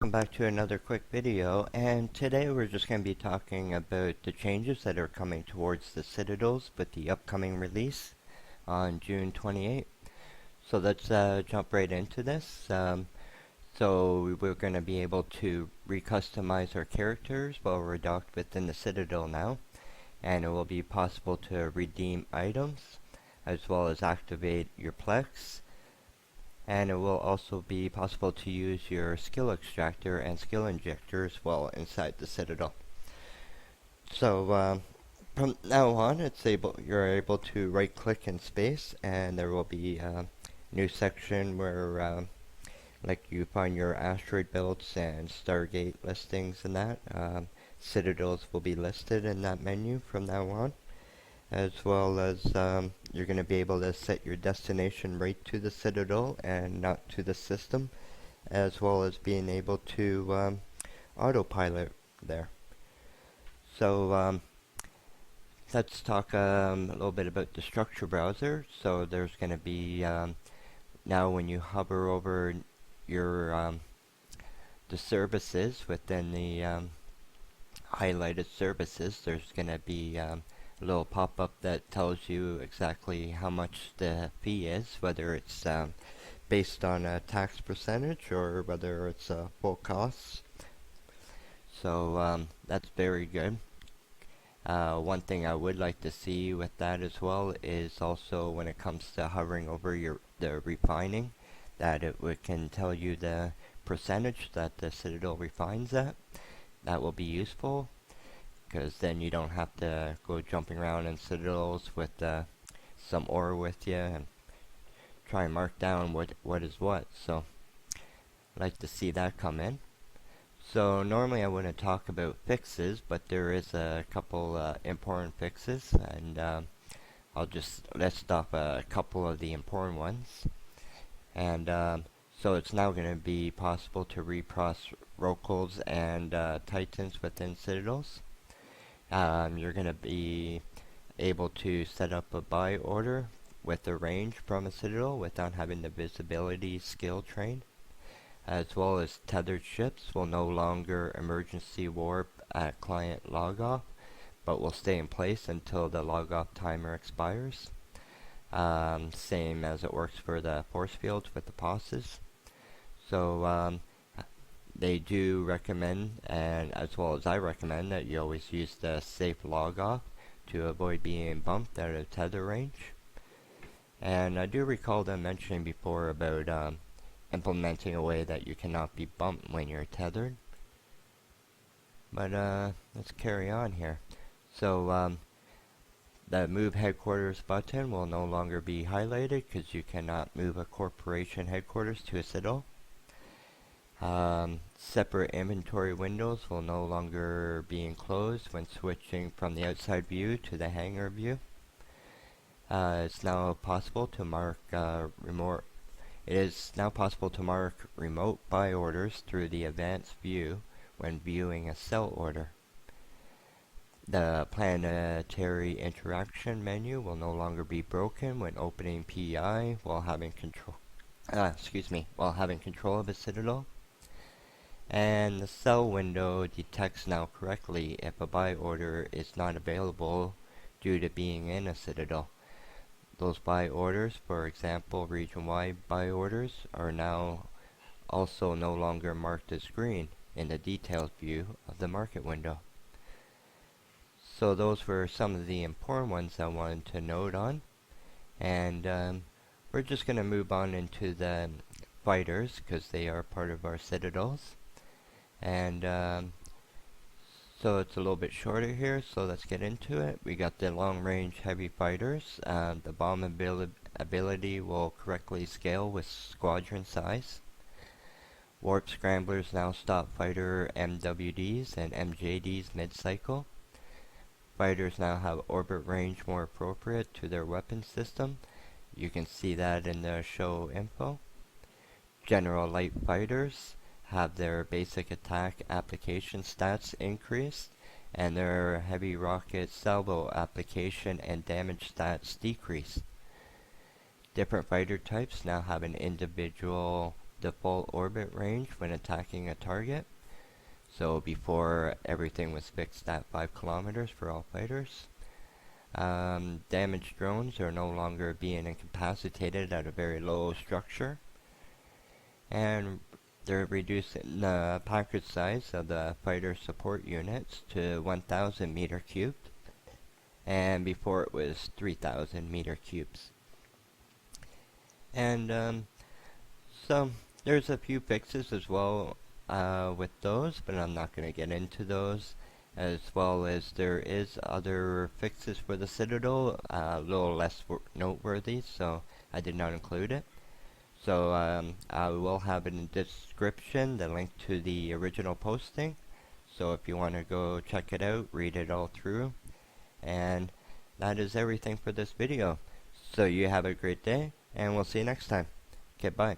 Welcome back to another quick video, and today we're just going to be talking about the changes that are coming towards the Citadels with the upcoming release on June 28th. So let's jump right into this. So we're going to be able to recustomize our characters while we're docked within the Citadel now, and it will be possible to redeem items as well as activate your Plex. And it will also be possible to use your skill extractor and skill injector as well inside the Citadel. So from now on, you're able to right click in space, and there will be a new section where like you find your asteroid belts and Stargate listings and that. Citadels will be listed in that menu from now on, as well as you're going to be able to set your destination right to the Citadel and not to the system, as well as being able to autopilot there. So let's talk a little bit about the structure browser. So there's going to be now when you hover over your the services within the highlighted services, there's going to be a little pop-up that tells you exactly how much the fee is, whether it's based on a tax percentage or whether it's full costs. So that's very good. One thing I would like to see with that as well is also when it comes to hovering over the refining, that can tell you the percentage that the Citadel refines at. That will be useful, because then you don't have to go jumping around in Citadels with some ore with you and try and mark down what is what. So I'd like to see that come in. So normally I wouldn't talk about fixes, but there is a couple important fixes, and I'll just list off a couple of the important ones. And so it's now going to be possible to reprocess Rocals and Titans within Citadels. You're going to be able to set up a buy order with a range from a Citadel without having the visibility skill trained, as well as tethered ships will no longer emergency warp at client logoff, but will stay in place until the logoff timer expires. Same as it works for the force fields with the bosses. So they do recommend, and as well as I recommend, that you always use the safe log off to avoid being bumped out of tether range. And I do recall them mentioning before about implementing a way that you cannot be bumped when you're tethered. But let's carry on here. So the move headquarters button will no longer be highlighted because you cannot move a corporation headquarters to a Citadel. Separate inventory windows will no longer be enclosed when switching from the outside view to the hangar view. It's now possible to mark It is now possible to mark remote buy orders through the advanced view when viewing a sell order. The planetary interaction menu will no longer be broken when opening PI while having control. While having control of a Citadel. And the sell window detects now correctly if a buy order is not available due to being in a Citadel. Those buy orders, for example region-wide buy orders, are now also no longer marked as green in the details view of the market window. So those were some of the important ones I wanted to note on, and we're just going to move on into the fighters because they are part of our Citadels. And so it's a little bit shorter here, so let's get into it. We got the long-range heavy fighters. The bomb ability will correctly scale with squadron size. Warp scramblers now stop fighter MWDs and MJDs mid-cycle. Fighters now have orbit range more appropriate to their weapon system. You can see that in the show info. General light fighters have their basic attack application stats increased, and their heavy rocket salvo application and damage stats decreased. Different fighter types now have an individual the full orbit range when attacking a target. So before, everything was fixed at 5 kilometers for all fighters. Damaged drones are no longer being incapacitated at a very low structure. And they're reducing the package size of the fighter support units to 1,000 meter cubed. And before it was 3,000 meter cubes. And so there's a few fixes as well with those, but I'm not going to get into those. As well as there is other fixes for the Citadel, a little less noteworthy, so I did not include it. So I will have in the description the link to the original posting. So if you want to go check it out, read it all through. And that is everything for this video. So you have a great day, and we'll see you next time. Okay, bye.